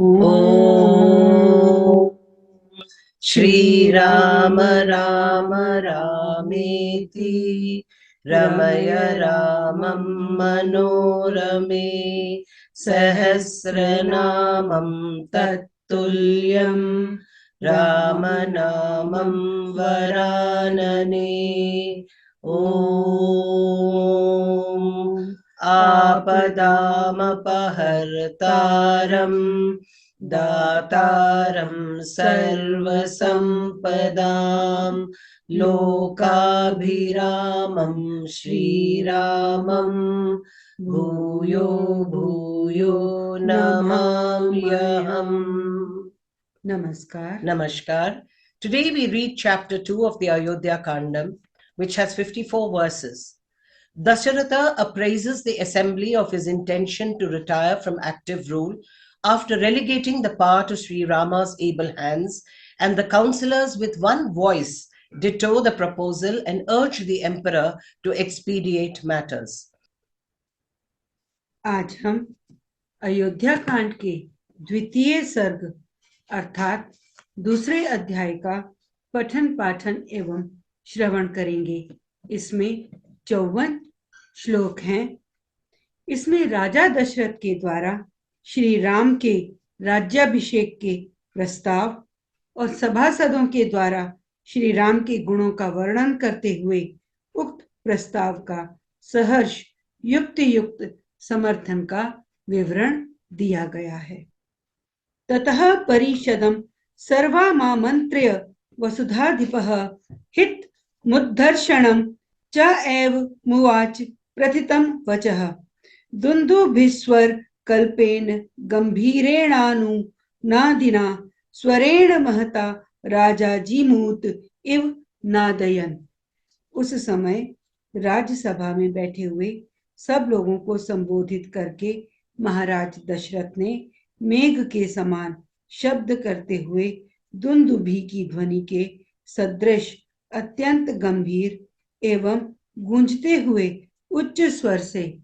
Om Shri Rama Rama Rameti Ramaya Ramam Manorame Sahasranamam Tattulyam Ramanamam Varanane. Om Apadamapahartaram Dataram Sarvasampadam Lokabhiramam Shriramam Bhuyo Bhuyo Namamyaham. Namaskar. Today we read chapter 2 of the Ayodhya Kandam, which has 54 verses. Dasharatha appraises the assembly of his intention to retire from active rule after relegating the power to SriRama's able hands, and the councilors with one voice ditto the proposal and urge the emperor to expedite matters. आज हम अयोध्या कांड के द्वितीय सर्ग अर्थात दूसरे अध्याय का पठन पाठन एवं श्रवण करेंगे। इसमें 54 श्लोक हैं। इसमें राजा दशरथ के द्वारा श्री राम के राज्याभिषेक के प्रस्ताव और सभासदों के द्वारा श्री राम के गुणों का वर्णन करते हुए उक्त प्रस्ताव का सहर्ष युक्त समर्थन का विवरण दिया गया है। ततः परिषदं सर्वामामन्त्र्य वसुधाधिपः हित मुद्धर्षणं च एव मुवाच प्रथितं वचः दुन्दुभिस्वर कल्पेन गंभीरेणानुनादिना स्वरेण महता राजा जीमूत इव नादयन। उस समय राज्यसभा में बैठे हुए सब लोगों को संबोधित करके महाराज दशरथ ने मेघ के समान शब्द करते हुए दुंदुभि की ध्वनि के सदृश अत्यंत गंभीर एवं गूंजते हुए उच्च स्वर से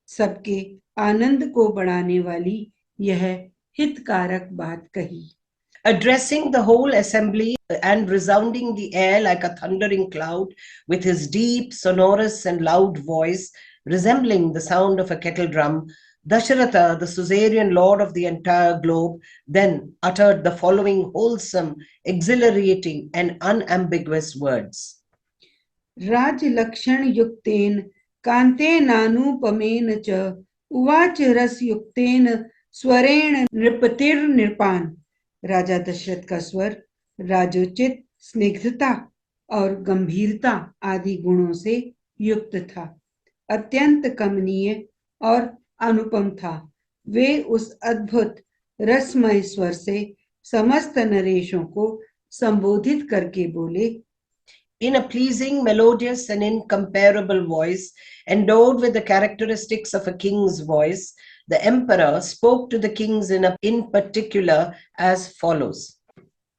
सबके आनंद को बढ़ाने वाली यह हितकारक बात कही। Addressing the whole assembly and resounding the air like a thundering cloud with his deep, sonorous and loud voice, resembling the sound of a kettle drum, Dasharatha, the suzerain lord of the entire globe, then uttered the following wholesome, exhilarating and unambiguous words. Raj Lakshan Yukten Kantenanupamen cha Uvach Ras Yukten Swaren Nripatir Nirpan। राजा दशरथ का स्वर राजोचित, स्निग्धता और गंभीरता आदि गुणों से युक्त था, अत्यंत कमनीय और अनुपम था। वे उस अद्भुत रसमय स्वर से समस्त नरेशों को संबोधित करके बोले। In a pleasing, melodious and incomparable voice, endowed with the characteristics of a king's voice, the emperor spoke to the kings in particular as follows.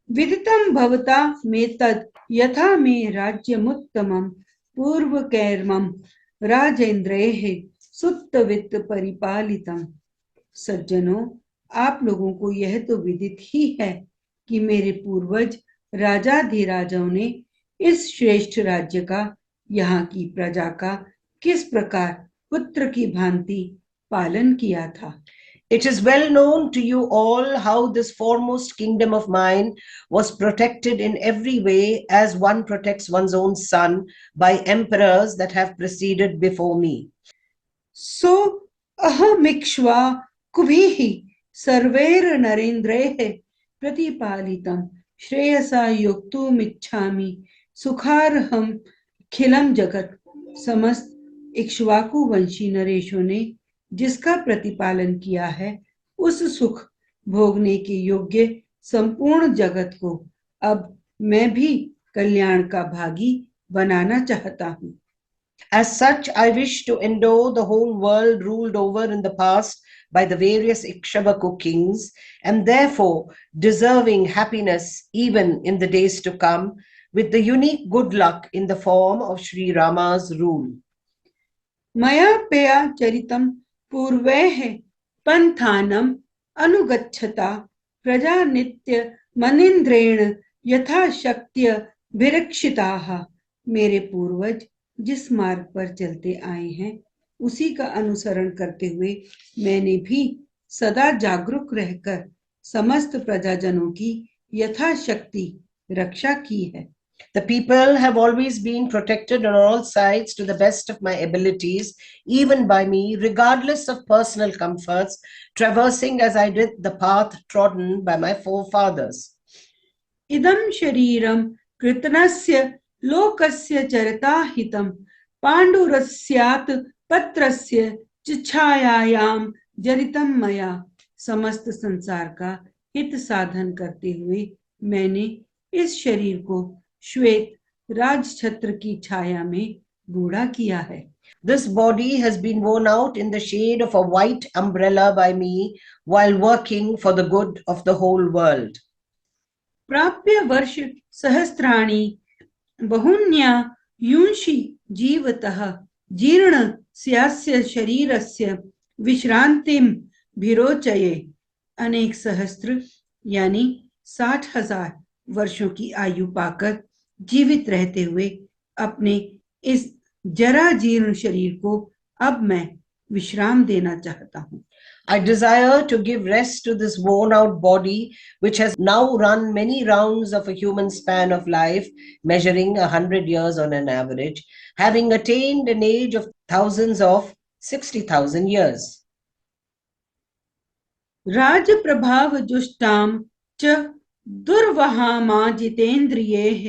Viditam bhavata metad yatha me rajyamuttamam purvakairmam rajendrehe suttavit paripalitam। सज्जनों, आप लोगों को यह तो विदित ही है कि मेरे पूर्वज राजाधिराजों ने इस श्रेष्ठ राज्य का, यहाँ की प्रजा का किस प्रकार पुत्र की भांति पालन किया था। It is well known to you all how this foremost kingdom of mine was protected in every way as one protects one's own son by emperors that have preceded before me. So ahamikshva kubhihi sarver narendrehe pratipalitam shreyasa yuktu michhami sukharham khilam jagat। समस्त इक्ष्वाकु वंशी नरेशों ने जिसका प्रतिपालन किया है, उस सुख भोगने के योग्य संपूर्ण जगत को अब मैं भी कल्याण का भागी बनाना चाहता हूँ। As such, I wish to endow the whole world ruled over in the past by the various Ikshvaku kings, and therefore deserving happiness even in the days to come, with the unique good luck in the form of Sri Rama's rule. Maya peya charitam purvehe panthanam अनुगच्छता प्रजा नित्य मनिंद्रेण यथा शक्त्य विरक्षिताः। मेरे पूर्वज जिस मार्ग पर चलते आए हैं उसी का अनुसरण करते हुए मैंने भी सदा जागरूक रहकर समस्त प्रजाजनों की यथाशक्ति रक्षा की है। The people have always been protected on all sides to the best of my abilities, even by me, regardless of personal comforts, traversing as I did the path trodden by my forefathers. इदं शरीरं कृतनस्य लोकस्य चरता हितं पाण्डुरस्यात् पत्रस्य चिच्छायायां जरितं मया। समस्त संसार का हित साधन करते हुए मैंने इस शरीर को श्वेत राजछत्र की छाया में बूढ़ा किया है। This body has been worn out in the shade of a white umbrella by me while working for the good of the whole world. प्राप्य वर्ष सहस्राणि बहुन्या यूंषि जीवतः जीर्ण स्यास्य शरीरस्य विश्रांतिम भिरोचये। अनेक सहस्त्र यानी 60,000 वर्षों की आयु पाकर जीवित रहते हुए अपने इस जरा जीर्ण शरीर को अब मैं विश्राम देना चाहता हूँ। I desire to give rest to this worn out body, which has now run many rounds of a human span of life, measuring 100 years on an average, having attained an age of thousands of 60,000 years. राज प्रभाव जुष्टाम च दुर्वहामा जितेन्द्रियेः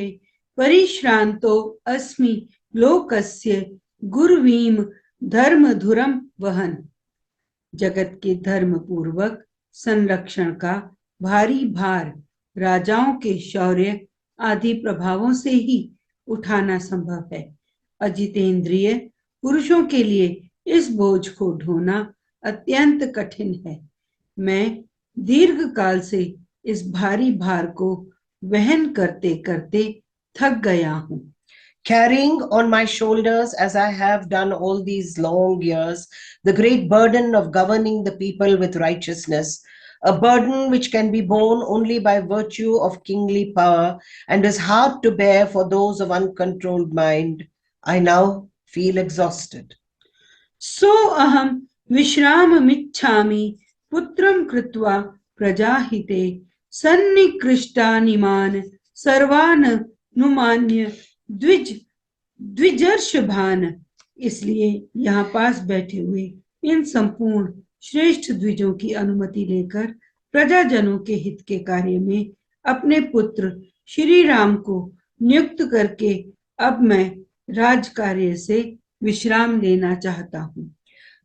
परिश्रांतो अस्मि लोकस्य गुरुवीम धर्मधुरम वहन। जगत के धर्म पूर्वक संरक्षण का भारी भार राजाओं के शौर्य आदि प्रभावों से ही उठाना संभव है। अजितेंद्रिय पुरुषों के लिए इस बोझ को ढोना अत्यंत कठिन है। मैं दीर्घ काल से इस भारी भार को वहन करते करते थक गया हूँ। Carrying on my shoulders, as I have done all these long years, the great burden of governing the people with righteousness, a burden which can be borne only by virtue of kingly power and is hard to bear for those of uncontrolled mind, I now feel exhausted. सो अहम विश्राममिच्छामि पुत्रं कृत्वा प्रजाहिते सन्निकृष्टानिमान् सर्वान् नुमान्य द्विजर्षभान। इसलिए यहाँ पास बैठे हुए इन संपूर्ण श्रेष्ठ द्विजों की अनुमति लेकर प्रजाजनों के हित के कार्य में अपने पुत्र श्री राम को नियुक्त करके अब मैं राजकार्य से विश्राम लेना चाहता हूँ।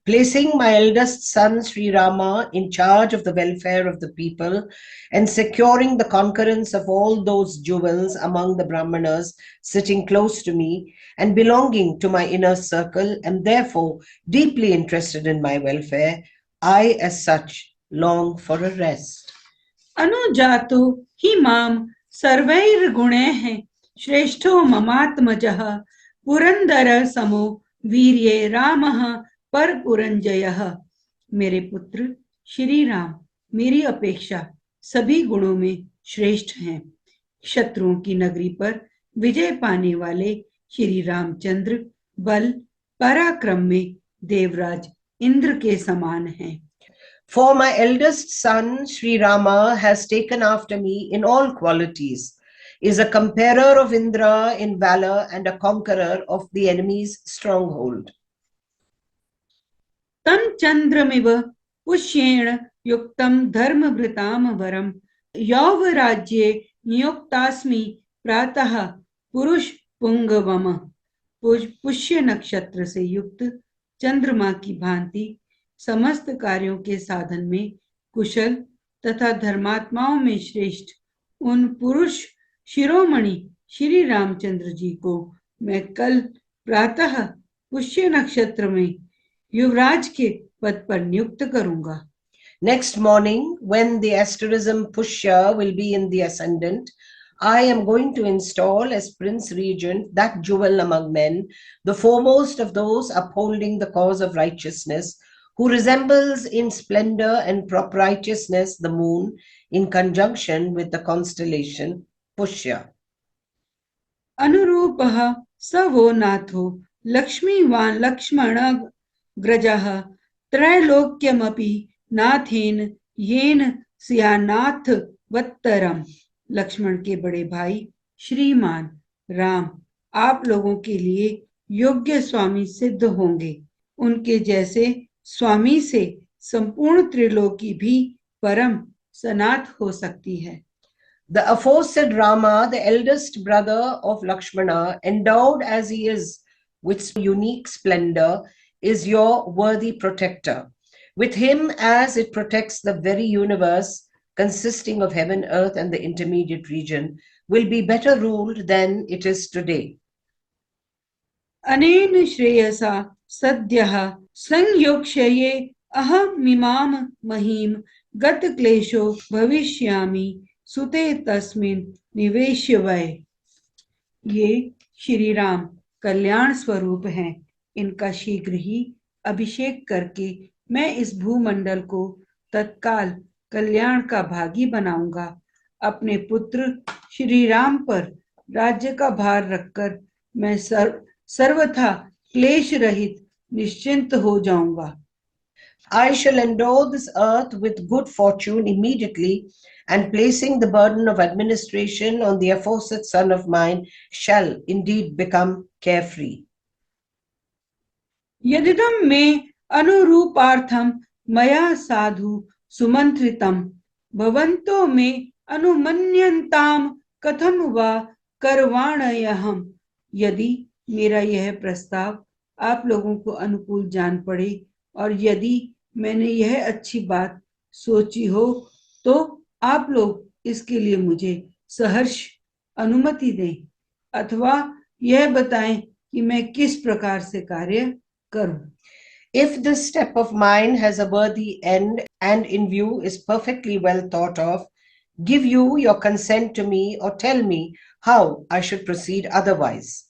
Placing my eldest son SriRama in charge of the welfare of the people and securing the concurrence of all those jewels among the Brahmanas sitting close to me and belonging to my inner circle and therefore deeply interested in my welfare, I as such long for a rest. अनुजातो हि माम सर्वैर्गुणैः श्रेष्ठो ममात्मजः पुरंदर समो वीर्ये रामः पर पुरंजयः। मेरे पुत्र श्री राम मेरी अपेक्षा सभी गुणों में श्रेष्ठ हैं। शत्रुओं की नगरी पर विजय पाने वाले श्री रामचंद्र बल पराक्रम में देवराज इंद्र के समान हैं। For my eldest son, Sri Rama, has taken after me in all qualities, is a comparer of Indra in valor and a conqueror of the enemy's stronghold. तं चंद्रमिव पुष्येण युक्तं धर्मभृताम वरम यौवराज्ये नियुक्तास्मि प्रातः पुरुष पुंगवम। पुष्य नक्षत्र से युक्त चंद्रमा की भांति समस्त कार्यों के साधन में कुशल तथा धर्मात्माओं में श्रेष्ठ उन पुरुष शिरोमणि श्री रामचंद्र जी को मैं कल प्रातः पुष्य नक्षत्र में युवराज के पद पर नियुक्त करूंगा। Next morning, when the asterism Pushya will be in the ascendant, I am going to install as Prince Regent that jewel among men, the foremost of those upholding the cause of righteousness, who resembles in splendor and righteousness the moon in conjunction with the constellation Pushya. अनुरूपः स वो नाथो लक्ष्मीवान् लक्ष्मणग्रजः त्रैलोक्यमपि नाथेन येन स्यान्नाथ वत्तरम। लक्ष्मण के बड़े भाई श्रीमान राम आप लोगों के लिए योग्य स्वामी सिद्ध होंगे। उनके जैसे स्वामी से संपूर्ण त्रिलोकी भी परम सनाथ हो सकती है। The aforesaid Rama, the eldest brother of Lakshmana, endowed as he is with unique splendor, is your worthy protector. With him, as it protects the very universe consisting of heaven, earth, and the intermediate region, will be better ruled than it is today. अनेन श्रेयसा सद्यः संयोक्ष्ये अहमिमां महीं गत क्लेशो भविष्यामि सुते तस्मिन् निवेश्य वै। ये श्री राम कल्याण स्वरूप हैं। इनका शीघ्र ही अभिषेक करके मैं इस भूमंडल को तत्काल कल्याण का भागी बनाऊंगा। अपने पुत्र श्री राम पर राज्य का भार रखकर मैं सर्वथा क्लेश रहित निश्चिंत हो जाऊंगा। I shall endow this earth with good fortune immediately, and placing the burden of administration on the aforesaid son of mine shall indeed become carefree. यदिदं मे अनुरूपार्थं मया साधु सुमंत्रितं भवन्तो मे अनुमन्यन्तां कथम वा करवाणयहम्। यदि मेरा यह प्रस्ताव आप लोगों को अनुकूल जान पड़े और यदि मैंने यह अच्छी बात सोची हो तो आप लोग इसके लिए मुझे सहर्ष अनुमति दें अथवा यह बताएं कि मैं किस प्रकार से कार्य करूं। If this step of mine has a worthy end and in view is perfectly well thought of, give you your consent to me or tell me how I should proceed otherwise.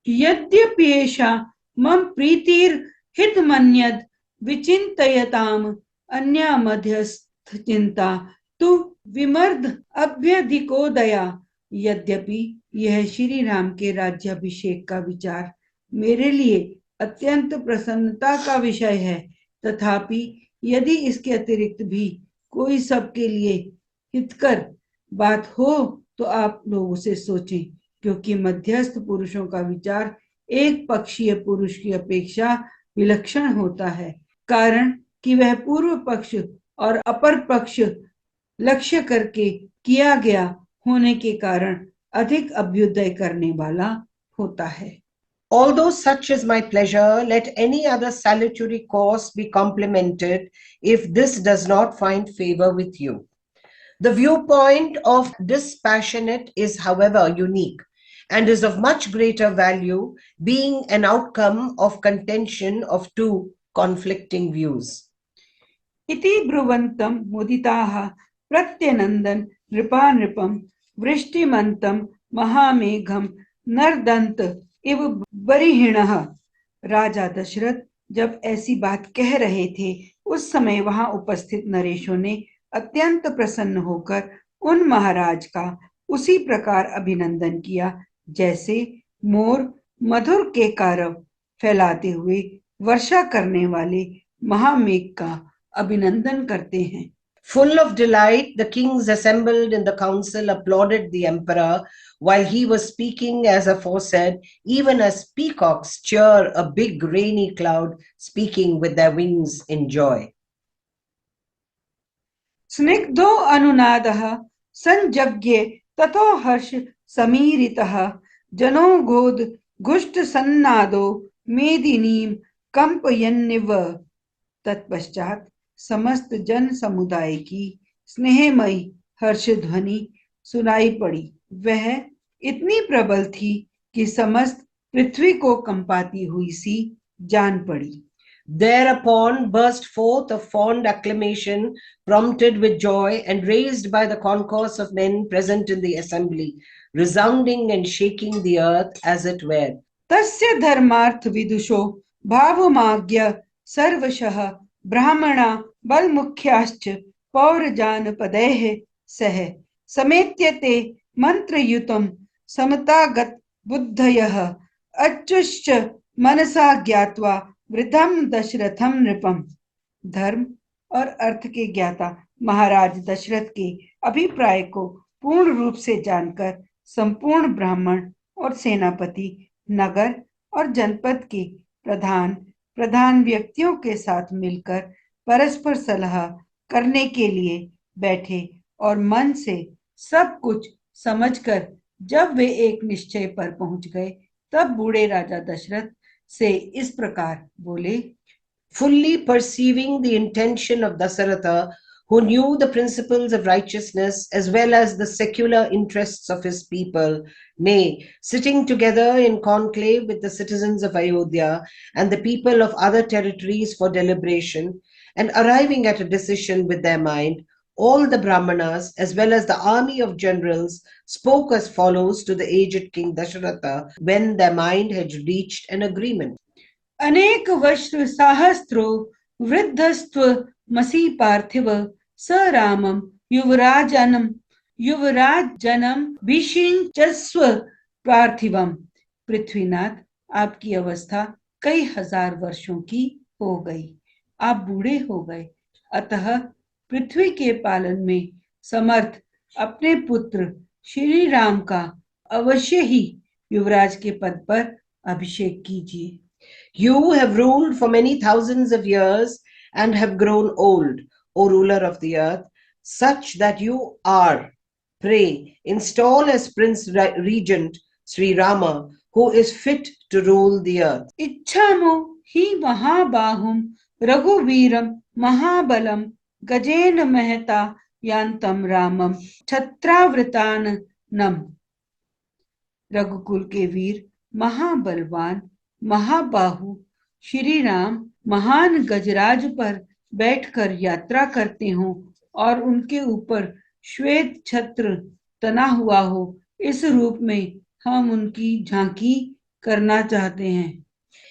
यद्यप्येषा मम प्रीतिर हितमन्यद् विचिन्तयताम् अन्या मध्यस्थ चिंता तु विमर्द अभ्यधिकोदया। यद्यपि यह श्री राम के राज्याभिषेक का विचार मेरे लिए अत्यंत प्रसन्नता का विषय है, तथापि यदि इसके अतिरिक्त भी कोई सबके लिए हितकर बात हो तो आप लोग उसे सोचें, क्योंकि मध्यस्थ पुरुषों का विचार एक पक्षीय पुरुष की अपेक्षा विलक्षण होता है, कारण कि वह पूर्व पक्ष और अपर पक्ष लक्ष्य करके किया गया होने के कारण अधिक अभ्युदय करने वाला होता है। Although such is my pleasure, let any other salutary course be complimented if this does not find favor with you. The viewpoint of dispassionate is, however, unique and is of much greater value, being an outcome of contention of two conflicting views. इति ब्रुवन्तं मुदिताः प्रत्यनन्दन् नृपानृपं वृष्टिमन्तं महामेघं नर्दन्त इव बरिहिणः। राजा दशरथ जब ऐसी बात कह रहे थे उस समय वहां उपस्थित नरेशों ने अत्यंत प्रसन्न होकर उन महाराज का उसी प्रकार अभिनंदन किया जैसे मोर मधुर के कारव फैलाते हुए वर्षा करने वाले महामेघ का अभिनंदन करते हैं। Full of delight, the kings assembled in the council applauded the emperor while he was speaking as aforesaid, even as peacocks cheer a big rainy cloud, speaking with their wings in joy. स्निग्धो अनुनादः संजज्ञे ततो हर्ष समीरितः जनो गोद घुष्ट सन्नादो मेदिनीं कंपयन्निव। तत्पश्चात समस्त जन समुदाय की स्नेहमयी हर्ष ध्वनि सुनाई पड़ी। वह इतनी प्रबल थी कि समस्त पृथ्वी को कंपाती हुई सी जान पड़ी। Thereupon burst forth a fond acclamation, prompted with joy and raised by the concourse of men present in the assembly, resounding and shaking the earth as it were. तस्य धर्मार्थ विदुषो भावमाज्ञ सर्वशः ब्राह्मणा बलमुख्याश्च पौरजानपदैः सह समेत्यते मंत्रयुतं समतागत बुद्धयः अच्युश्च मनसा ज्ञात्वा वृद्धं दशरथं नृपम। धर्म और अर्थ के ज्ञाता महाराज दशरथ के अभिप्राय को पूर्ण रूप से जानकर संपूर्ण ब्राह्मण और सेनापति नगर और जनपद के प्रधान प्रधान व्यक्तियों के साथ मिलकर परस्पर सलाह करने के लिए बैठे और मन से सब कुछ समझकर जब वे एक निश्चय पर पहुंच गए तब बूढ़े राजा दशरथ से इस प्रकार बोले। Fully perceiving the intention of Dasaratha, who knew the principles of righteousness as well as the secular interests of his people, nay, sitting together in conclave with the citizens of Ayodhya and the people of other territories for deliberation, and arriving at a decision with their mind, all the Brahmanas as well as the army of generals spoke as follows to the aged king Dasharatha when their mind had reached an agreement. अनेक वस्त्र सहस्त्रो वृद्धस्त्व मसी पार्थिव स रामम युवराजनम भीषिंचस्व पार्थिवम। पृथ्वीनाथ, आपकी अवस्था कई हजार वर्षों की हो गई, आप बूढ़े हो गए, अतः पृथ्वी के पालन में समर्थ अपने पुत्र श्री राम का अवश्य ही युवराज के पद पर अभिषेक कीजिए। You have ruled for many thousands of years and have grown old, O ruler of the earth, such that you are. Pray, install as Prince Regent SriRama, who is fit to rule the earth. इच्छामो हि महाबाहुम रघुवीरम महाबलम गजेन महता यान्तम रामम छत्रावृताननम। रघुकुल के वीर महाबलवान महाबाहु श्री राम महान गजराज पर बैठकर यात्रा करते हो और उनके ऊपर श्वेत छत्र तना हुआ हो, इस रूप में हम उनकी झांकी करना चाहते हैं।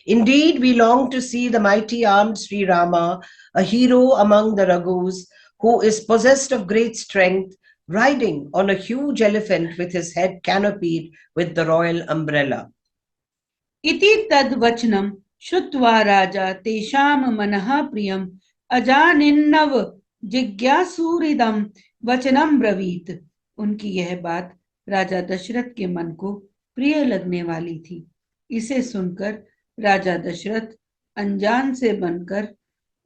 Indeed, we long to see the mighty armed Sri Rama, a hero among the Raghus, who is possessed of great strength, riding on a huge elephant with his head canopied with the royal umbrella. इति तद्वचनम श्रुत्वा राजा तेषाम मनः प्रियम अजानिन्नव जिज्ञासुरिदम वचनम ब्रवीत। उनकी यह बात राजा दशरथ के मन को प्रिय लगने वाली थी। इसे सुनकर राजा दशरथ अनजान से बनकर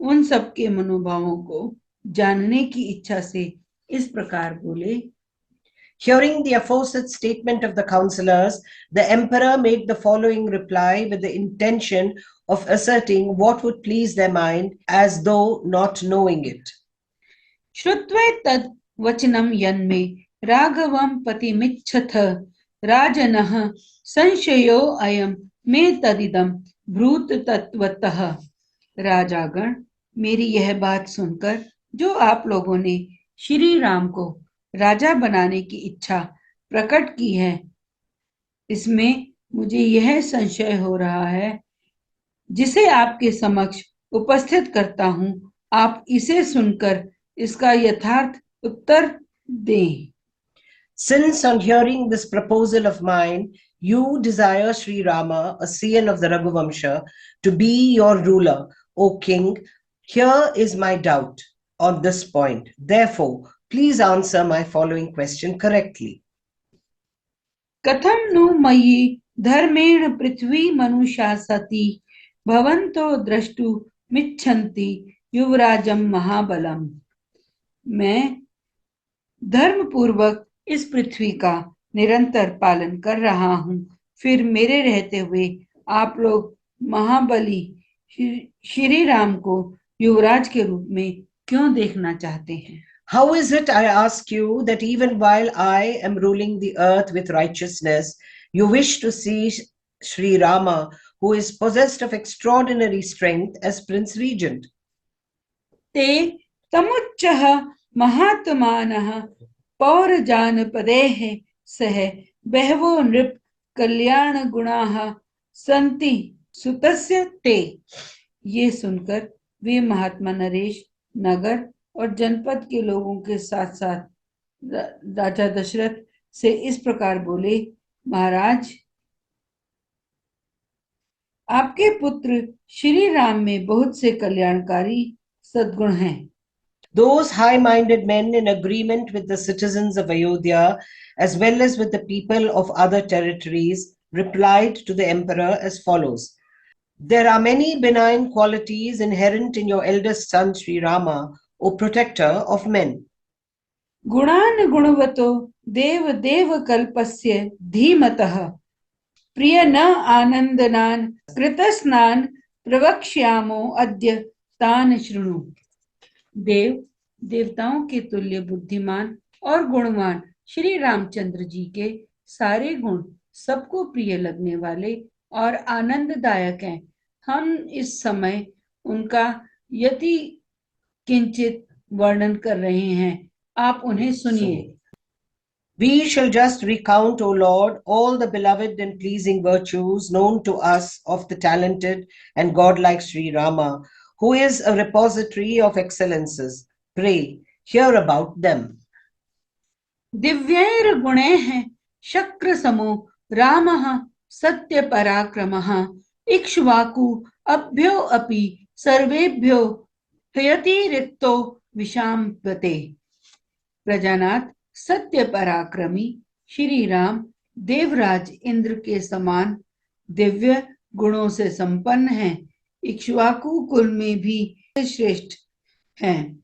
उन सबके मनोभावों को जानने की इच्छा से इस प्रकार बोले। Hearing the aforesaid statement of the councilors, the emperor made the following reply with the intention of asserting what would please their mind as though not knowing it. श्रुत्वे तद वचनम यन्मे राघवम पतिमिच्छथ राजनः संशयो अयम मे तदिदम भ्रूत तत्वतः। राजागण, मेरी यह बात सुनकर जो आप लोगों ने श्री राम को राजा बनाने की इच्छा प्रकट की है, इसमें मुझे यह संशय हो रहा है, जिसे आपके समक्ष उपस्थित करता हूं। आप इसे सुनकर इसका यथार्थ उत्तर दें। Since on hearing this proposal of mine, you desire Sri Rama, a scion of the Raghuvamsha, to be your ruler, O king, here is my doubt on this point. Therefore, please answer my following question correctly. कथम नु मयि धर्मेण पृथ्वी मनुष्या सती भवन्तो द्रष्टु मिच्छन्ति युवराजम महाबलम। मैं धर्म पूर्वक इस पृथ्वी का निरंतर पालन कर रहा हूं, फिर मेरे रहते हुए आप लोग महाबली श्री राम को युवराज के रूप में क्यों देखना चाहते हैं? How is it, I ask you, that even while I am ruling the earth with righteousness, you wish to see Sri Rama, who is possessed of extraordinary strength, as Prince Regent? ते तमुच्चः महात्मानः पौरजानपदैः सह बहवो नृप कल्याण गुणाः सन्ति सुतस्य ते। ये सुनकर वे महात्मा नरेश नगर और जनपद के लोगों के साथ साथ राजा दशरथ से इस प्रकार बोले, महाराज, आपके पुत्र श्री राम में बहुत से कल्याणकारी सद्गुण हैं। Those high-minded men, in agreement with the citizens of Ayodhya, as well as with the people of other territories, replied to the emperor as follows. There are many benign qualities inherent in your eldest son, SriRama, O protector of men. गुणान गुणवतो देव देव कल्पस्य धीमतः प्रिय न आनंदनान कृतस्नान प्रवक्ष्यामो अद्य तान शृणु। देव देवताओं के तुल्य बुद्धिमान और गुणवान श्री रामचंद्र जी के सारे गुण सबको प्रिय लगने वाले और आनंददायक हैं। हम इस समय उनका यति किंचित वर्णन कर रहे हैं, आप उन्हें सुनिए। We shall just recount, O Lord, all the beloved and pleasing virtues known to us of the talented and godlike SriRama, who is a repository of excellences. Pray, hear about them. दिव्यैर गुणैः शक्र समो रामः सत्य पराक्रमः इक्ष्वाकु अभ्यो अपि सर्वेभ्यो हयतिरिक्तो विशाम्पते। प्रजानाथ सत्य पराक्रमी श्री राम देवराज इंद्र के समान दिव्य गुणों से संपन्न हैं, इक्ष्वाकु कुल में भी श्रेष्ठ हैं।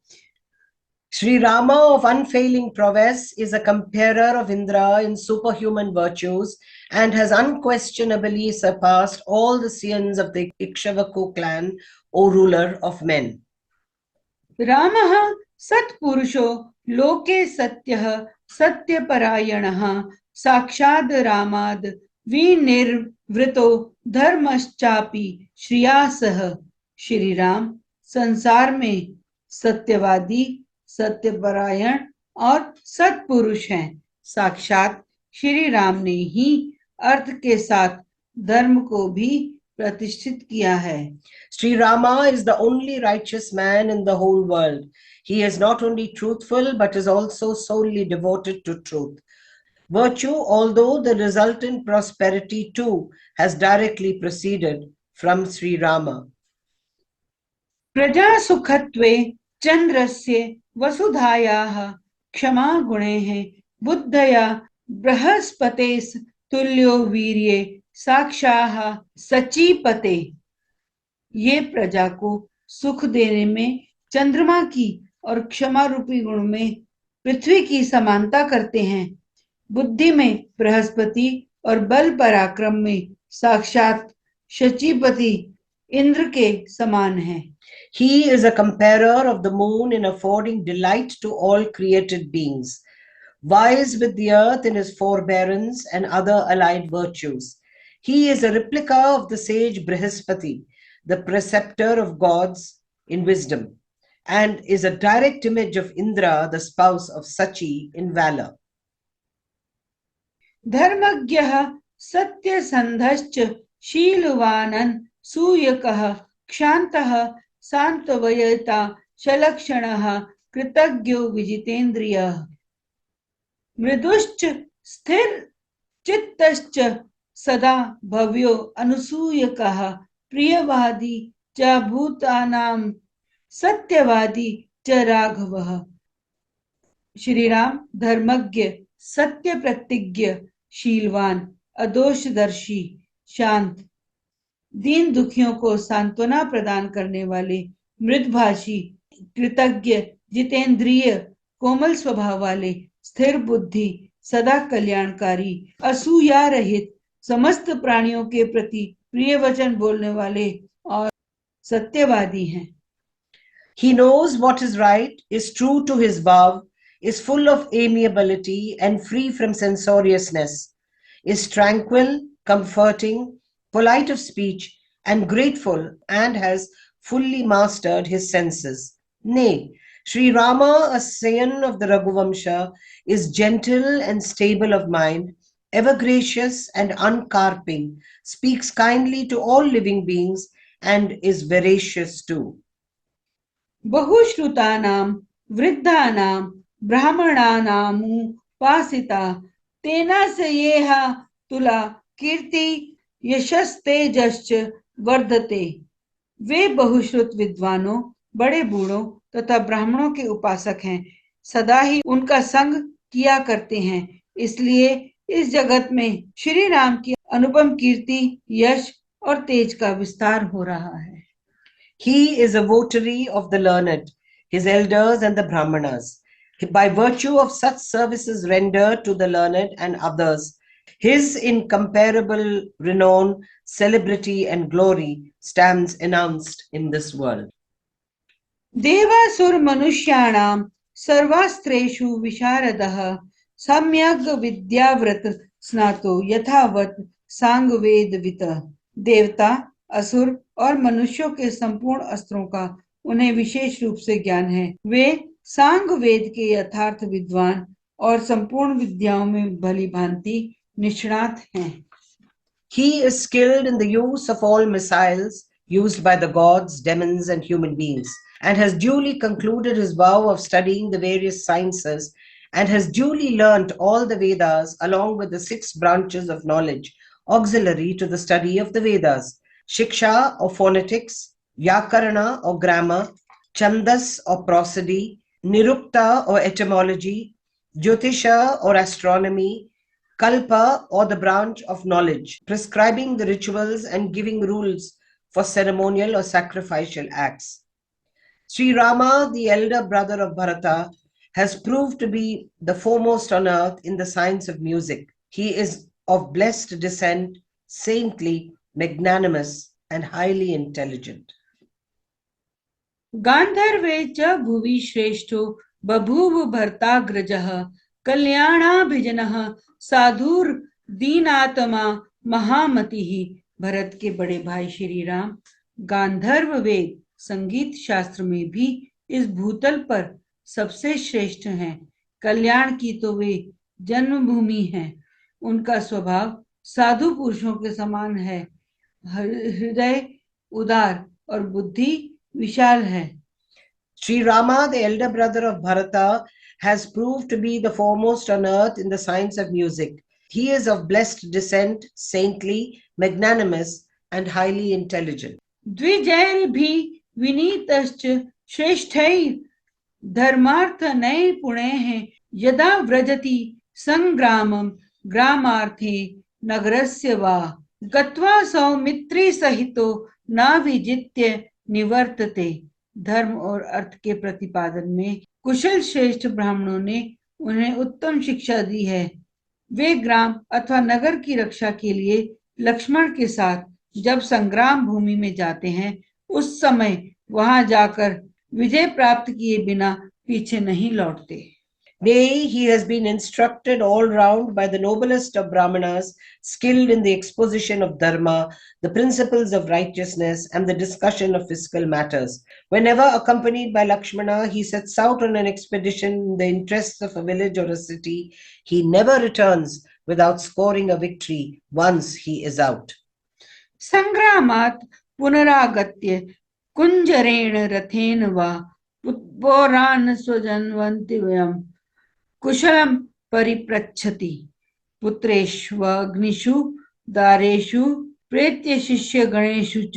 SriRama of unfailing prowess is a comparer of Indra in superhuman virtues and has unquestionably surpassed all the scions of the Ikshvaku clan, O ruler of men. रामः सत्पुरुषो लोके सत्यः सत्यपरायणः साक्षाद रामाद विनिर्वृतो धर्मश्चापि श्रियासः। श्री राम संसार में सत्यवादी, सत्यपरायण और सत्पुरुष हैं। साक्षात श्री राम ने ही अर्थ के साथ धर्म को भी प्रतिष्ठित किया है। SriRama is the only righteous man in the whole world. He is not only truthful but is also solely devoted to truth. Virtue, although the resultant prosperity too, has directly proceeded from SriRama. प्रजा सुखत्वे चंद्रस्य वसुधायाः क्षमा गुणैः बुद्धया बृहस्पतेस् तुल्यो वीर्ये साक्षाः सचीपते। ये प्रजा को सुख देने में चंद्रमा की और क्षमा रूपी गुण में पृथ्वी की समानता करते हैं। बुद्धि में बृहस्पति और बल पराक्रम में साक्षात शचीपति इंद्र के समान है। He is a comparer of the moon in affording delight to all created beings, wise with the earth in his forbearance and other allied virtues. He is a replica of the sage Brihaspati, the preceptor of gods in wisdom, and is a direct image of Indra, the spouse of Sachi, in valor. धर्मज्ञः सत्यसन्धश्च शीलवानन् सूयकः क्षान्तः शान्तवयता शलक्षणः कृतज्ञो विजितेन्द्रियः। मृदुश्च स्थिर चित्तश्च सदा भव्यो अनुसूयकः प्रियवादी च भूतानां सत्यवादी च राघवः। श्री राम धर्मज्ञ, सत्य प्रतिज्ञ, शीलवान, अदोषदर्शी, शांत, दीन दुखियों को सांत्वना प्रदान करने वाले, मृदभाषी, कृतज्ञ, जितेंद्रिय, कोमल स्वभाव वाले, स्थिर बुद्धि, सदा कल्याणकारी, असूया रहित, समस्त प्राणियों के प्रति प्रिय वचन बोलने वाले और सत्यवादी हैं। He knows what is right, is true to his vow, is full of amiability and free from censoriousness, is tranquil, comforting, polite of speech, and grateful, and has fully mastered his senses. Nay, Sri Rama, a scion of the Raghuvamsha, is gentle and stable of mind, ever gracious and uncarping, speaks kindly to all living beings, and is veracious too. बहुश्रुतानां वृद्धानां ब्राह्मणानामुपासिता तेनास्येह तुला कीर्ति यशस्तेजश्च वर्धते। वे बहुश्रुत विद्वानों, बड़े बूढ़ों तथा ब्राह्मणों के उपासक हैं, सदा ही उनका संग किया करते हैं, इसलिए इस जगत में श्री राम की अनुपम कीर्ति, यश और तेज का विस्तार हो रहा है। He is a votary of the learned, his elders and the Brahmanas. By virtue of such services rendered to the learned and others, his incomparable renown, celebrity, and glory stands announced in this world. देवासुर मनुष्याणां सर्वास्त्रेषु विशारदः सम्यग् विद्याव्रत स्नातो यथावत् सांगवेदवित्। देवता, असुर और मनुष्यों के संपूर्ण अस्त्रों का उन्हें विशेष रूप से ज्ञान है। वे सांग वेद के यथार्थ विद्वान और संपूर्ण विद्याओं में भली भांति निष्णात हैं। He is skilled in the use of all missiles used by the gods, demons, and human beings, and has duly concluded his vow of studying the various sciences, and has duly learnt all the Vedas along with the 6 branches of knowledge auxiliary to the study of the Vedas: Shiksha or phonetics, Vyakarana or grammar, Chandas or prosody, Nirukta or etymology, Jyotisha or astronomy, Kalpa or the branch of knowledge, prescribing the rituals and giving rules for ceremonial or sacrificial acts. SriRama, the elder brother of Bharata, has proved to be the foremost on earth in the science of music. He is of blessed descent, saintly, magnanimous, and highly intelligent. गांधर्वे च भुवि श्रेष्ठो बभूव भर्ताग्रजः कल्याणाभिजनः साधुर दीनात्मा महामतिः। भरत के बड़े भाई श्री राम गांधर्व वेद संगीत शास्त्र में भी इस भूतल पर सबसे श्रेष्ठ हैं। कल्याण की तो वे जन्मभूमि हैं। उनका स्वभाव साधु पुरुषों के समान है। हृदय उदार और बुद्धि विशाल है। Sri Rama, the elder brother of Bharata, has proved to be the foremost on earth in the science of music. He is of blessed descent, saintly, magnanimous, and highly intelligent. द्विजैर्भि विनीतश्च श्रेष्ठैः धर्मार्थ नैपुणैः यदा व्रजति संग्रामं ग्रामार्थे नगरस्य वा गत्वा सौमित्री सहितो न विजित्य निवर्तते। धर्म और अर्थ के प्रतिपादन में कुशल श्रेष्ठ ब्राह्मणों ने उन्हें उत्तम शिक्षा दी है। वे ग्राम अथवा नगर की रक्षा के लिए लक्ष्मण के साथ जब संग्राम भूमि में जाते हैं, उस समय वहां जाकर विजय प्राप्त किए बिना पीछे नहीं लौटते। Nay, he has been instructed all round by the noblest of Brahmanas, skilled in the exposition of dharma, the principles of righteousness, and the discussion of fiscal matters. Whenever accompanied by Lakshmana, he sets out on an expedition in the interests of a village or a city. He never returns without scoring a victory once he is out. संग्रामात् पुनरागत्य कुंजरेण रथेन वा पौरान् स्वजन्वन्ति वयम् कुशलम परिप्रच्छति पुत्रेष्वग्निषु दारेषु प्रेत्य शिष्य गणेषु च।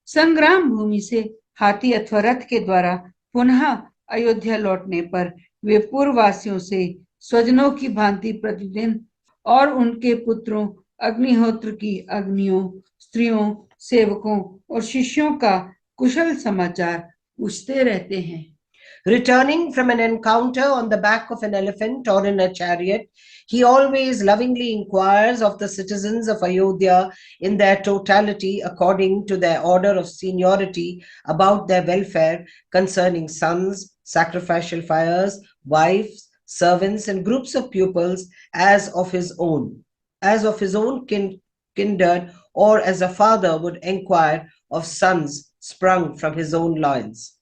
संग्राम भूमि से हाथी अथवा रथ के द्वारा पुनः अयोध्या लौटने पर वे पूर्ववासियों से स्वजनों की भांति प्रतिदिन और उनके पुत्रों, अग्निहोत्र की अग्नियों, स्त्रियों, सेवकों और शिष्यों का कुशल समाचार पूछते रहते हैं। Returning from an encounter on the back of an elephant or in a chariot, he always lovingly inquires of the citizens of Ayodhya in their totality according to their order of seniority about their welfare concerning sons, sacrificial fires, wives, servants, and groups of pupils as of his own kindred, or as a father would inquire of sons sprung from his own loins.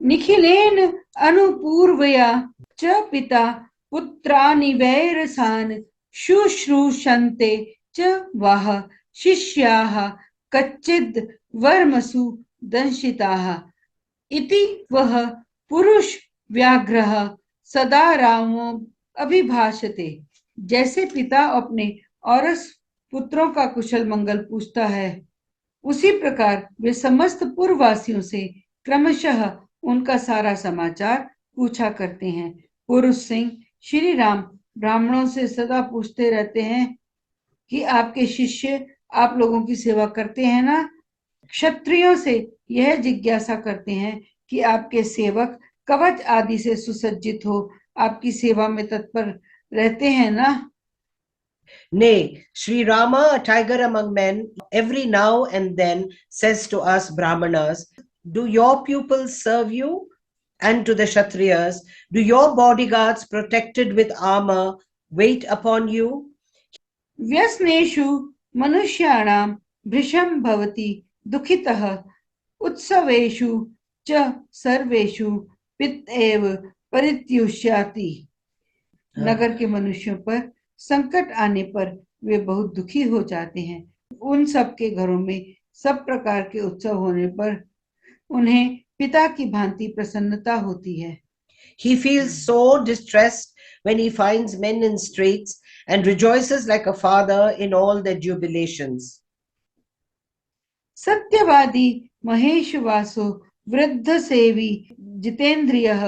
निखिलेन अनुपूर्वया च पिता पुत्रानि वैरसान् शुश्रूषन्ते च वः शिष्याः कच्चिद् वर्मसु दंशिताः इति वह पुरुष व्याघ्रः सदा रामो अभिभाषते। जैसे पिता अपने औरस पुत्रों का कुशल मंगल पूछता है, उसी प्रकार वे समस्त पूर्ववासियों से क्रमशः उनका सारा समाचार पूछा करते हैं। पुरुष सिंह श्री राम ब्राह्मणों से सदा पूछते रहते हैं कि आपके शिष्य आप लोगों की सेवा करते हैं ना। क्षत्रियों से यह जिज्ञासा करते हैं कि आपके सेवक कवच आदि से सुसज्जित हो, आपकी सेवा में तत्पर रहते हैं ना। Nay, SriRama, a tiger among men, every now and then says to us Brahmanas, do your pupils serve you? And to the Kshatriyas, do your bodyguards protected with armor wait upon you? व्यसनेषु मनुष्याणां भृशं भवति दुःखितः उत्सवेषु च सर्वेषु पित्त एव परित्युष्याति। नगर के मनुष्यों पर संकट आने पर वे बहुत दुखी हो जाते हैं। उन सब के घरों में सब प्रकार के उत्सव होने पर उन्हें पिता की भांति प्रसन्नता होती है। He feels so distressed when he finds men in straits and rejoices like a father in all their jubilations. सत्यवादी महेशवासो वृद्ध सेवी जितेन्द्रियः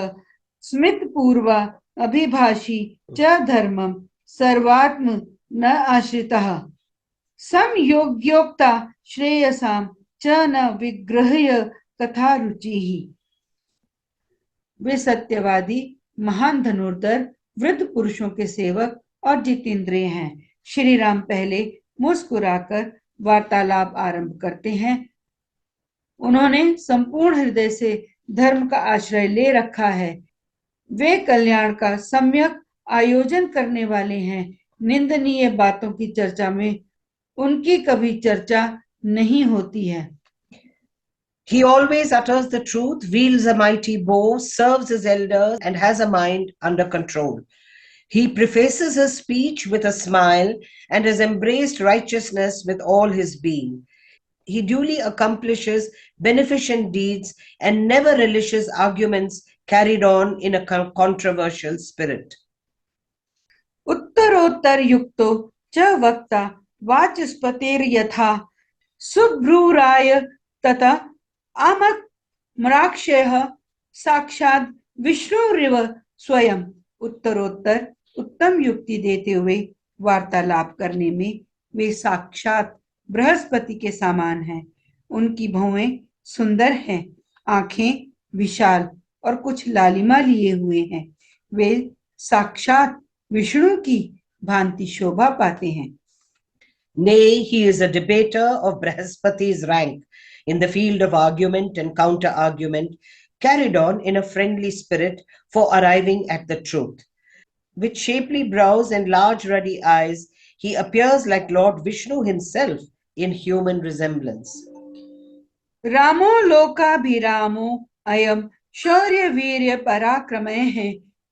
स्मित पूर्वा अभिभाषी च धर्मम सर्वात्म न आश्रितः समयोग्योक्ता श्रेयसाम च न विग्रह्य कथा रुचिः। वे सत्यवादी महान धनुर्धर वृद्ध पुरुषों के सेवक और जितेंद्रिय हैं। श्री राम पहले मुस्कुराकर वार्तालाप आरंभ करते हैं। उन्होंने संपूर्ण हृदय से धर्म का आश्रय ले रखा है। वे कल्याण का सम्यक आयोजन करने वाले हैं। निंदनीय बातों की चर्चा में उनकी कभी चर्चा नहीं होती है। He always utters the truth, wields a mighty bow, serves his elders, and has a mind under control. He prefaces his speech with a smile and has embraced righteousness with all his being. He duly accomplishes beneficent deeds and never relishes arguments carried on in a controversial spirit. उत्तरोत्तर युक्तो च वक्ता वाचस्पतिर्यथा सुब्रूराय तथा आमक मराक्षयः साक्षात् विष्णुरिव स्वयं। उत्तरोत्तर उत्तम युक्ति देते हुए वार्तालाप करने में वे साक्षात बृहस्पति के समान हैं। उनकी भौहें सुंदर हैं, आंखें विशाल और कुछ लालिमा लिए हुए हैं। वे साक्षात विष्णु की भांति शोभा पाते हैं। Nay, he is a debater of Brihaspati's rank in the field of argument and counter-argument, carried on in a friendly spirit for arriving at the truth. With shapely brows and large ruddy eyes, he appears like Lord Vishnu himself in human resemblance. रामो लोकाभिरामो अयम शौर्य वीर्य पराक्रमः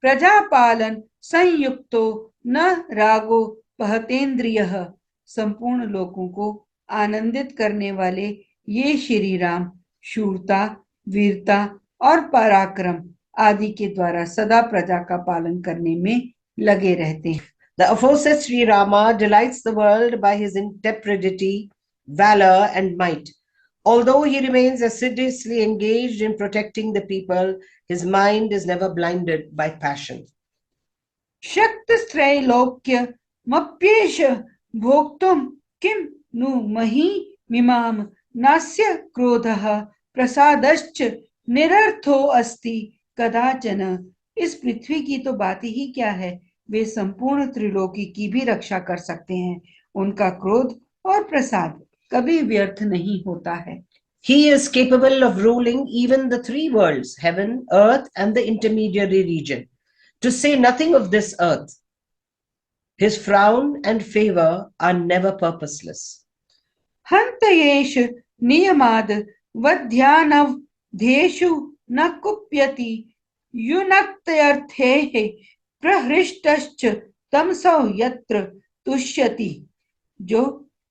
प्रजापालन संयुक्तो न रागो बहतेन्द्रियः। संपूर्ण लोकों को आनंदित करने वाले ये श्री राम शूरता, वीरता और पराक्रम आदि के द्वारा सदा प्रजा का पालन करने में लगे रहते हैं। The aforesaid SriRama delights the world by his intrepidity, valor, and might. Although he remains assiduously engaged in protecting the people, his mind is never blinded by passion. शक्तिस्त्रैलोक्य मप्येष भोक्तुम किम नु मही मिमाम नास्य क्रोधः प्रसादश्च निरर्थो अस्ति कदाचन। इस पृथ्वी की तो बात ही क्या है, वे संपूर्ण त्रिलोकी की भी रक्षा कर सकते हैं। उनका क्रोध और प्रसाद कभी व्यर्थ नहीं होता है। He is capable of ruling even the three worlds, heaven, earth, and the intermediary region, to say nothing of this earth. His frown and favor are never purposeless. हन्तयेष नियमाद वध्यानवधेषु न कुप्यति युनक्त्यर्थेः प्रहृष्टश्च तमसो यत्र तुष्यति। जो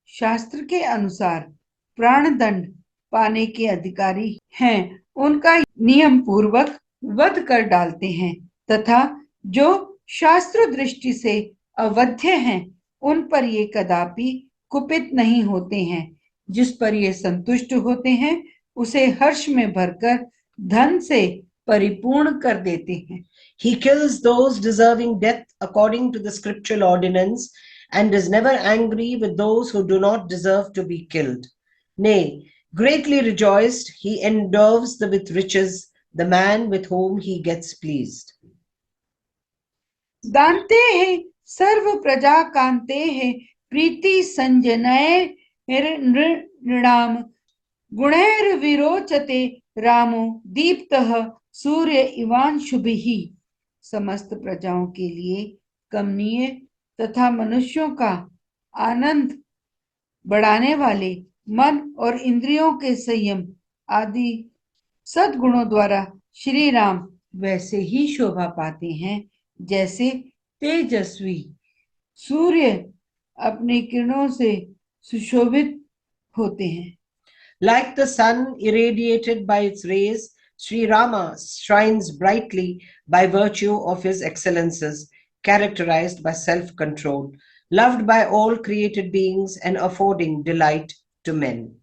शास्त्र के अनुसार प्राणदंड पाने के अधिकारी हैं, उनका नियम पूर्वक वध कर डालते हैं तथा जो शास्त्र दृष्टि से अवध्य हैं, उन पर ये कदापि कुपित नहीं होते हैं। जिस पर ये संतुष्ट होते हैं, उसे हर्ष में भरकर धन से परिपूर्ण कर देते हैं। He kills those deserving death according to the scriptural ordinance and is never angry with those who do not deserve to be killed. Nay, greatly rejoiced, he endows with riches the man with whom he gets pleased. दान्ते है सर्व प्रजा कांते है प्रीति संजनय नृणाम गुणैर विरोचते रामो दीप्तः सूर्य इवांशुभिः। समस्त प्रजाओं के लिए कमनीय तथा मनुष्यों का आनंद बढ़ाने वाले मन और इंद्रियों के संयम आदि सद्गुणों द्वारा श्री राम वैसे ही शोभा पाते हैं जैसे तेजस्वी सूर्य अपने किरणों से सुशोभित होते हैं। Like the sun irradiated by its rays, SriRama shines brightly by virtue of his excellences, characterized by self-control, loved by all created beings and affording delight to men.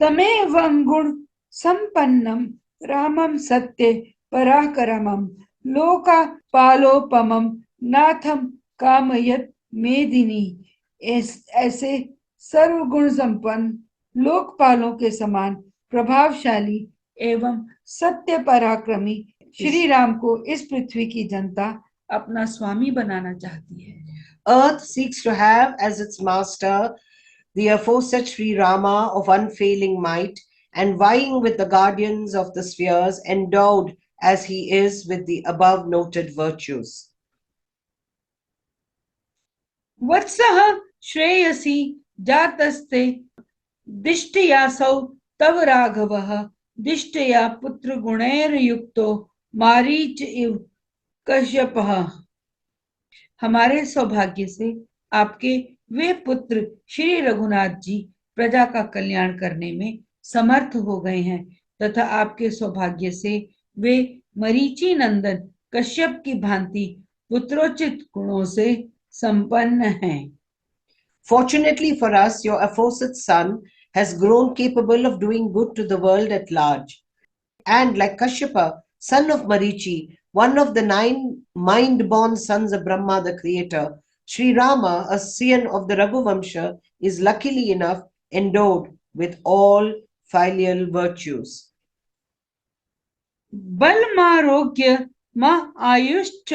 तमेवं गुण संपन्नम रामम सत्य पराक्रमम लोकपालोपमम नाथम कामयत मेदिनी। ऐसे सर्वगुण संपन्न लोकपालों के समान प्रभावशाली एवं सत्य पराक्रमी श्री राम को इस पृथ्वी की जनता अपना स्वामी बनाना चाहती है। Earth seeks to have as its master the aforesaid SriRama of unfailing might, and vying with the guardians of the spheres, endowed as he is with the above noted virtues. वत्सः Shreyasi जातस्ते दिष्टयासौ तव राघवः दिष्टया पुत्र गुणैर युक्तो मारीच इव कश्यपः। हमारे सौभाग्य से आपके वे पुत्र श्री रघुनाथ जी प्रजा का कल्याण करने में समर्थ हो गए हैं तथा आपके सौभाग्य से वे मरीचि नंदन कश्यप की भांति पुत्रोचित गुणों से संपन्न हैं। Fortunately for us, your aforesaid son has grown capable of doing good to the world at large. And like Kashyapa, son of Marichi, one of the 9 mind-born sons of Brahma, the creator, Sri Rama, a scion of the Raghuvamsha, is luckily enough endowed with all filial virtues. बलमारोग्य मा आयुश्च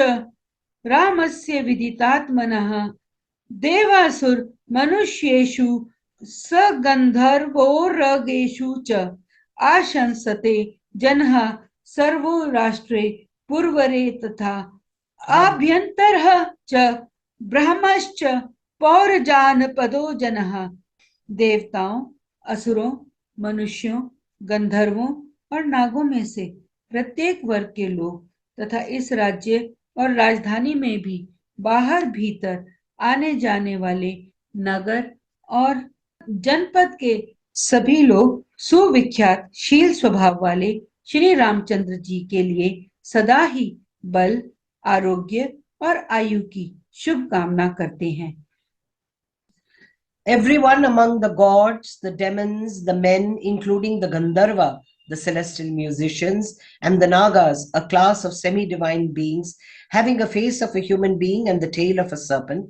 रामस्य विदितात्मनः देवासुर मनुष्येषु सगंधर्वोरगेषु च आशंसते जनः servo राष्ट्रे पूर्वरे तथा आभ्यन्तरः च ब्रह्मश्च पौरजानपदो जनः। देवताओं, असुरों, मनुष्यों, गंधर्वों और नागों में से प्रत्येक वर्ग के लोग तथा इस राज्य और राजधानी में भी बाहर भीतर आने जाने वाले नगर और जनपद के सभी लोग सुविख्यात शील स्वभाव वाले श्री रामचंद्र जी के लिए सदा ही बल, आरोग्य और आयु की शुभ कामना करते हैं। Everyone among the gods, the demons, the men, including the Gandharva, the celestial musicians, and the Nagas, a class of semi-divine beings, having a face of a human being and the tail of a serpent,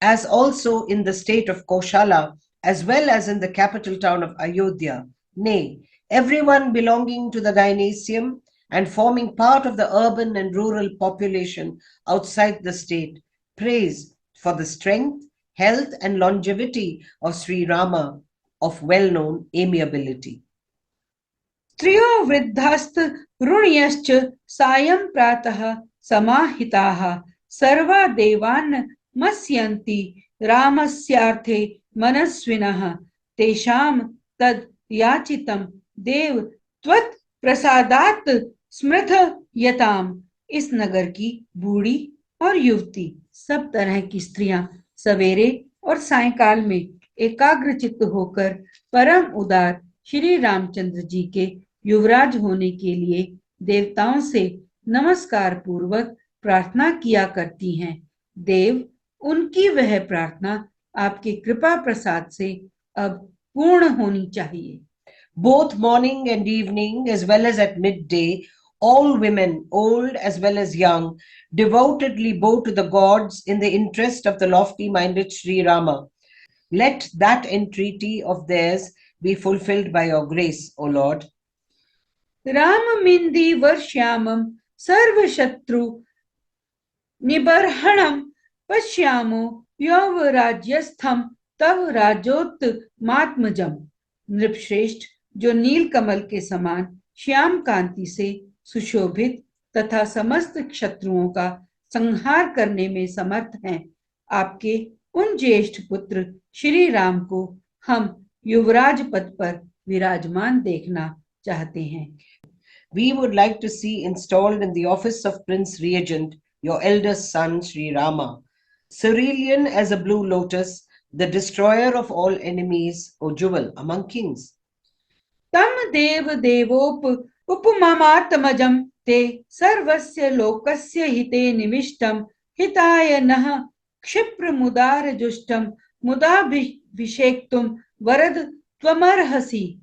as also in the state of Koshala, as well as in the capital town of Ayodhya, nay, everyone belonging to the Gynaeceum and forming part of the urban and rural population outside the state, praise for the strength, health and longevity of Sri Rama, of well-known amiability. स्त्रियो वृद्धास्त ऋण्यश्च सायं प्रातः समाहिताः सर्वा देवान् मस्यन्ति रामस्यार्थे मनस्विनः तेषां तद् याचितं देव त्वत् प्रसादात् स्मृत यताम। इस नगर की बूढ़ी और युवती सब तरह की स्त्रियां सवेरे और सायंकाल में एकाग्रचित्त होकर परम उदार श्री रामचंद्र जी के युवराज होने के लिए देवताओं से नमस्कार पूर्वक प्रार्थना किया करती हैं। देव, उनकी वह प्रार्थना आपके कृपा प्रसाद से अब पूर्ण होनी चाहिए। Both morning and evening, as well as at midday, all women, old as well as young, devotedly bow to the gods in the interest of the lofty-minded SriRama. Let that entreaty of theirs be fulfilled by your grace, O Lord. राममिन्दी वर्ष्यामं सर्वशत्रु निबर्हणं पश्यामो यौवराज्यस्थं तव राजोत्तमात्मजम्। नृपश्रेष्ठ, जो नील कमल के समान श्याम कांति से सुशोभित तथा समस्त शत्रुओं का संहार करने में समर्थ हैं, आपके उन ज्येष्ठ पुत्र श्री राम को हम युवराज पद पर विराजमान देखना चाहते हैं। We would like to see installed in the office of Prince Regent your eldest son, SriRama, cerulean as a blue lotus, the destroyer of all enemies, O jewel among kings. तम देव देवोप उपममात्मजं ते सर्वस्य लोकस्य हिते निविष्टं हिताय नः क्षिप्रमुदार जुष्टं मुदाभिषेक्तुं वरद त्वमर्हसि।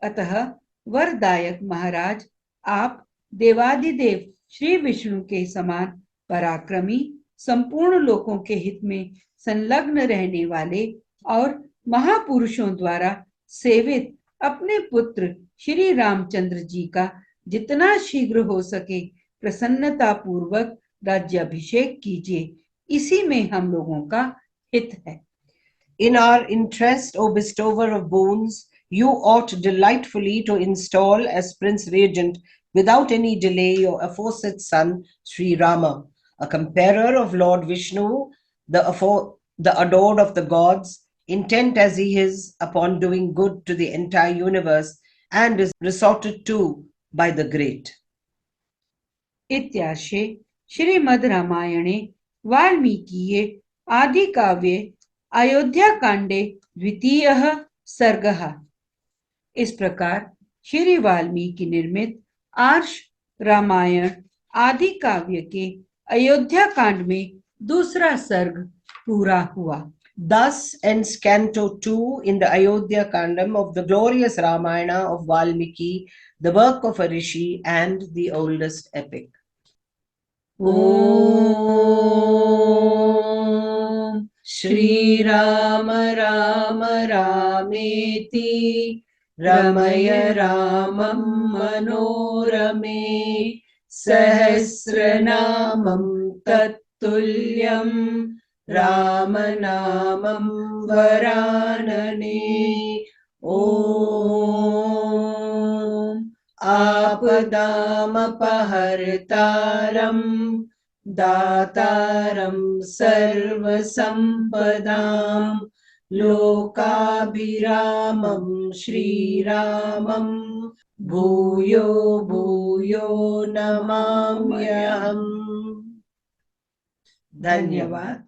अतः वरदायक महाराज, आप देवादिदेव श्री विष्णु के समान पराक्रमी, संपूर्ण लोकों के हित में संलग्न रहने वाले और महापुरुषों द्वारा सेवित अपने पुत्र श्री रामचंद्र जी का जितना शीघ्र हो सके प्रसन्नता पूर्वक राज्याभिषेक कीजिए, इसी में हम लोगों का हित है। In our interest, O bestower of boons, you ought delightfully to install as Prince Regent without any delay your aforesaid son, Sri Rama, a comparer of Lord Vishnu, the adored of the gods, intent as he is upon doing good to the entire universe, and is resorted to by the great. इत्यार्षे श्रीमद् रामायणे वाल्मीकिये आदि काव्ये अयोध्या कांडे द्वितीयः सर्गः। इस प्रकार श्री वाल्मीकि निर्मित आर्ष रामायण आदि काव्य के अयोध्या कांड में दूसरा सर्ग पूरा हुआ। Thus ends Canto 2 in the Ayodhya Kandam of the glorious Ramayana of Valmiki, the work of a rishi and the oldest epic. Om Shri Rama Rama Rameti Ramaya Ramam Manorame Sahasranamam Tattulyam Ramanamam Varanane. Om Apadamapahartaram Dataram Sarvasampadam Lokabhiramam Shri Ramam Bhuyo Bhuyo Namamyaham. धन्यवाद।